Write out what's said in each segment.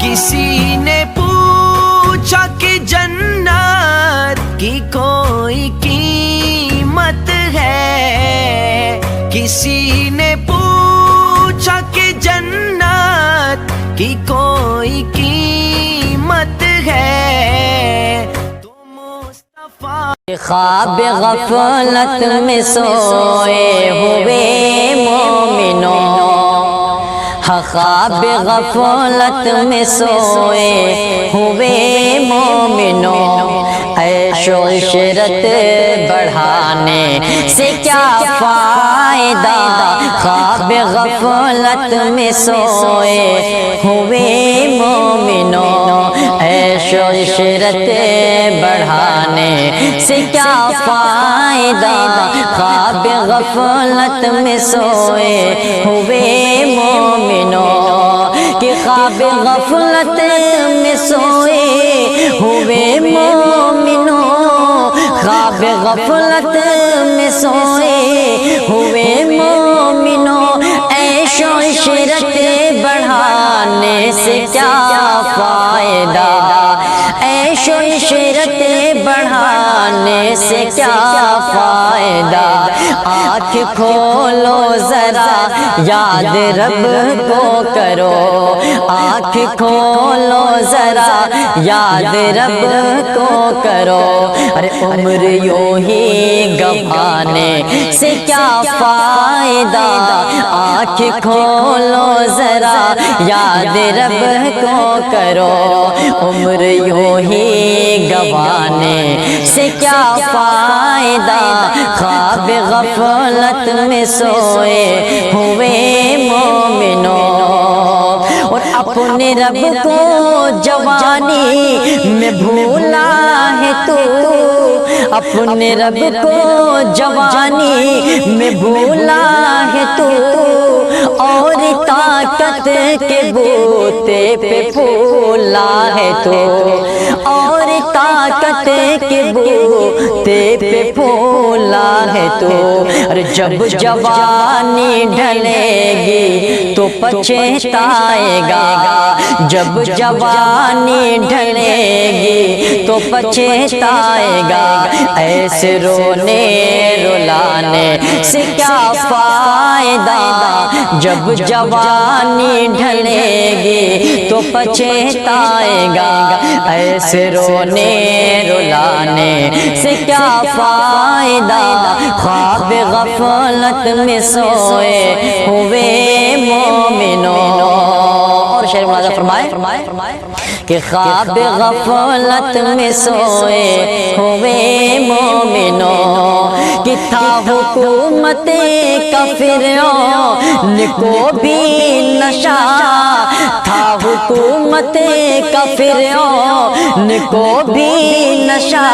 کسی نے پوچھا کہ جنت کی کوئی قیمت ہے، کسی نے پوچھا کہ جنت کی کوئی قیمت ہے، تو مصطفیٰ خواب غفلت میں سوئے ہوئے مومنوں، خواب غفلت میں سوئے ہوئے مومنوں، عیش و عشرت بڑھانے سے کیا فائدہ، خواب غفلت میں سوئے ہوئے مومنوں، عیش و عشرت بڑھانے سے کیا فائدہ، خواب غفلت میں سوئے ہوئے مومنوں، کہ خواب غفلت میں سوئے ہوئے مومنوں، خواب غفلت میں سوئے ہوئے مومنوں، عیش و عشرت بڑھانے سے کیا فائدہ، عیش و عشرت بڑھانے سے کیا فائدہ، آنکھ کھولو ذرا یاد رب کو کرو، آنکھ کھولو ذرا یاد رب کو کرو، ارے عمر یوں ہی گنوانے سے کیا فائدہ، آنکھ کھولو ذرا یاد رب کو کرو، عمر یوں ہی گنوانے سے کیا فائدہ، خواب غفلت میں سوئے ہوئے مومنوں، اور اپنے رب کو جوانی میں بھولا ہے تو، اپنے رب کو جوانی میں بھولا ہے تو، اور طاقت کے بوتے پہ پھولا ہے تو، اور طاقت کے بوتے پہ پھولا ہے تو، اور جب جوانی ڈھلے گی تو پچھتائے گا، جب جوانی ڈھلے گی تو پچھتائے گا، ایسے رونے رلانے سے کیا فائدہ، جب جوانی ڈھلے گی تو پچھتائے گا، ایسے رونے رلانے سے کیا فائدہ، خواب غفلت میں سوئے ہوئے مومنوں، اور شعر ملازم فرمائے کہ خواب غفلت میں سوئے ہوئے مومنوں، کہ تھا حکومت کا فرعون کو بھی نشہ، تھا حکومت کا فرعون کو بھی نشہ،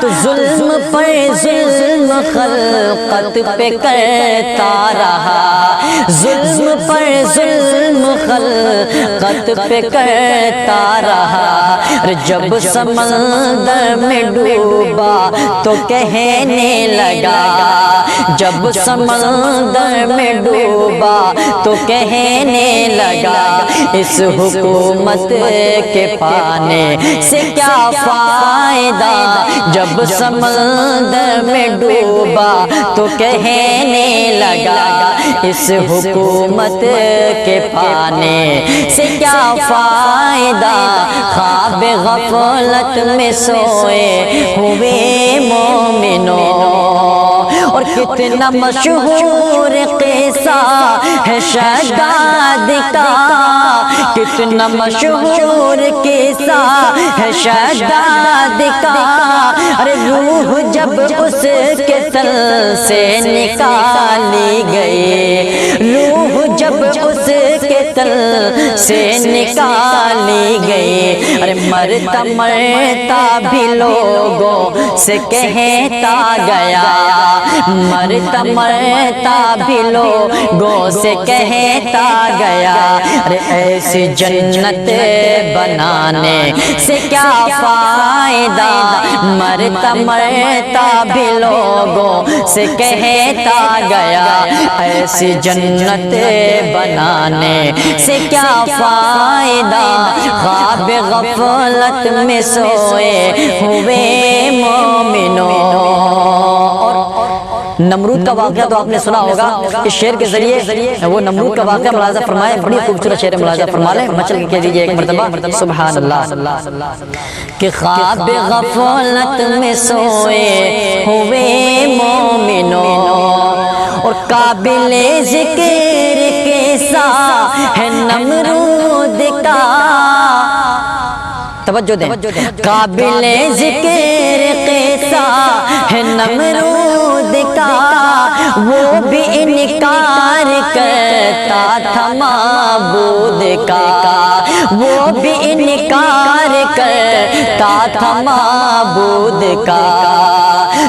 تو ظلم پر ظلم خلقت پہ کرتا رہا، ظلم پر ظلم خلقت پہ کرتا رہا، جب سمندر میں ڈوبا تو کہنے لگا، جب سمندر میں ڈوبا تو کہنے لگا، اس حکومت کے پانے سے کیا فائدہ، جب سمندر میں ڈوبا تو کہنے لگا، اس حکومت کے پانے سے کیا فائدہ، خواب غفلت میں سوئے ہوئے مومنوں، اور کتنا مشہور قصہ ہے شداد کا، کتنا مشہور قصہ ہے شداد کا، ارے روح جب اس کے تن سے نکالی گئی، روح جب اس کے تن سے نکالی گئی، ارے مرتا مرتا بھی لوگوں سے کہتا گیا، مرتا مرتا بھی لوگوں سے کہتا گیا، ارے ایسی جنت بنانے سے کیا فائدہ، مرتا مرتا بھی لوگوں سے کہتا گیا، ایسی جنت بنانے سے کیا فائدہ، غفلت میں سوئے ہوئے مومنوں۔ نمرود کا واقعہ تو آپ نے سنا ہوگا، اس شعر کے ذریعے وہ نمرود کا واقعہ ملاحظہ فرمائے، بڑی خوبصورت شعر ملاحظہ فرما لیں، مچل کے کہہ دیجئے ایک مرتبہ سبحان اللہ۔ کہ خواب غفلت میں سوئے ہوئے مومنوں، اور قابل ذکر کیسا ہے نمرود کا، توجہ دیں، قابل ذکر کیسا ہے نمرود کا، وہ بھی انکار کرتا تھا معبود کا، وہ بھی انکار کرتا تھا معبود کا،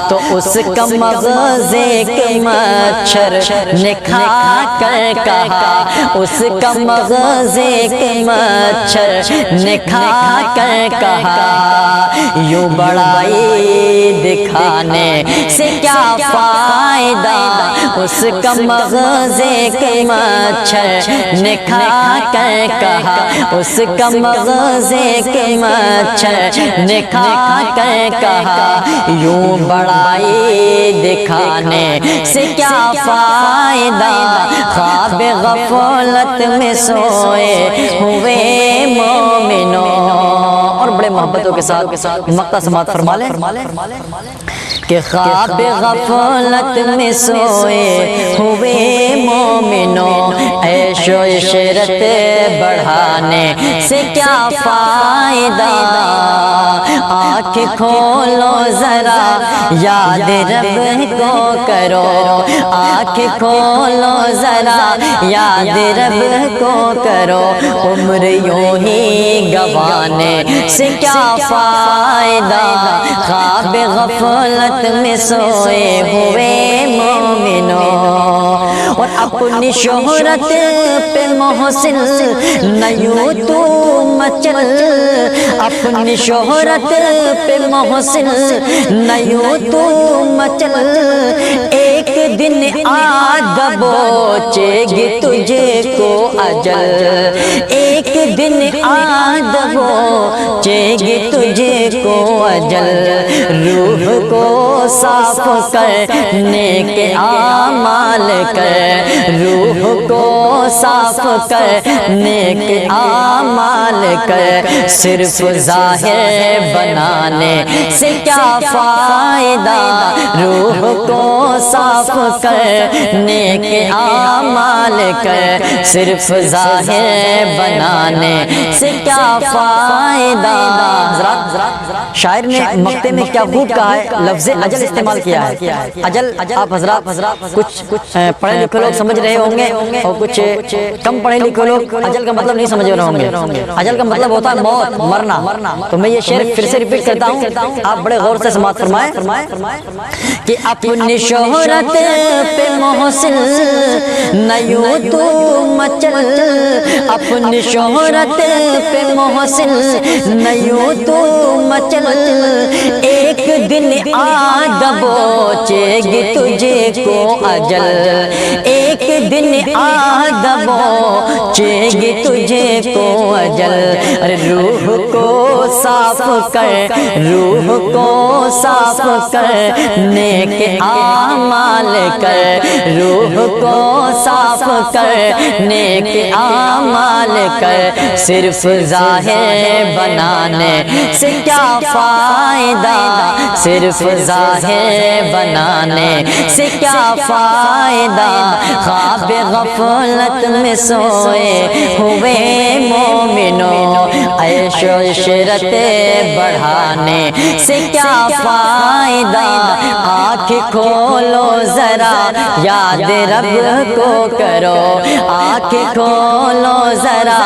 تو اس کا مغزے کے مچھر نے کھا کر کہا، اس کا مغزے کے مچھر نے کھا کر کہا، یوں بڑائی دکھانے سے کیا فائدہ، اس کا مغزے کے مچھر نے کھا کر کہا، اس کا مغزے کے مچھر نے کھا کر کہا، یوں بڑائی دکھانے سے کیا فائدہ، خواب غفلت میں سوئے ہوئے مومنوں۔ اور بڑے محبتوں کے ساتھ مقطع سماعت فرما لیں کہ خواب غفلت میں سوئے ہوئے مومنوں، عیش و عشرت بڑھانے سے کیا فائدہ، آنکھ کھولو ذرا یاد رب کو کرو، آنکھ کھولو ذرا یاد رب کو کرو، عمر یوں ہی گوانے سے کیا فائدہ، خواب غفلت میں سوئے ہوئے مومنوں، اور اپنی شہرت پہ محسن نہ یوں تو مچل، اپنی شہرت پہ محسن نہ یوں تو مچل، ایک دن آ دبوچے گی تجھے کو اجل، ایک دن آ دبوچے گی تجھے کو اجل، روح کو صاف کرنے کے اعمال کر، روح کو صاف کرنے کے اعمال کر، صرف ظاہر بنانے سے کیا فائدہ، روح کو صاف کرنے کے اعمال کر، صرف ظاہر بنانے سے کیا فائدہ۔ حضرات شاعر نے مقطع میں کیا خوب کہا ہے، لفظ اجل استعمال کیا ہے۔ اجل آپ حضرات کچھ پڑھے لکھے لوگ سمجھ رہے ہوں گے، اور کچھ کم پڑھے لکھے لوگ اجل کا مطلب نہیں سمجھ رہے ہوں گے۔ اجل کا مطلب ہوتا ہے موت، مرنا۔ تو میں یہ شعر پھر سے ریپیٹ کرتا ہوں، آپ بڑے غور سے سماعت فرمائیں کہ اپنی شہرت پہ محسن نہ یوں تو مچل، اپنی شہرت پہ محسن نہ یوں تو مچل، ایک دن آ دبوچے گی تجھے کو اجل، ایک دن آ دبوچے گی تجھے کو اجل، ارے روح کو صاف کر، روح کو صاف کرنے کے اعمال کر، روح کو صاف کرنے کے اعمال کر، صرف ظاہر بنانے سے کیا فائدہ، صرف ظاہر بنانے سے کیا فائدہ، خواب غفلت میں سوئے ہوئے مومنوں، عیش و عشرت بڑھانے سے کیا فائدہ، آنکھ کھولو ذرا یاد رب کو کرو، آنکھ کھولو ذرا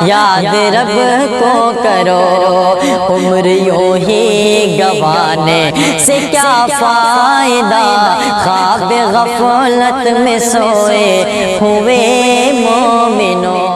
یاد رب کو کرو، عمر یوں ہی گوانے سے کیا فائدہ، خواب غفلت میں سوئے ہوئے مومنوں۔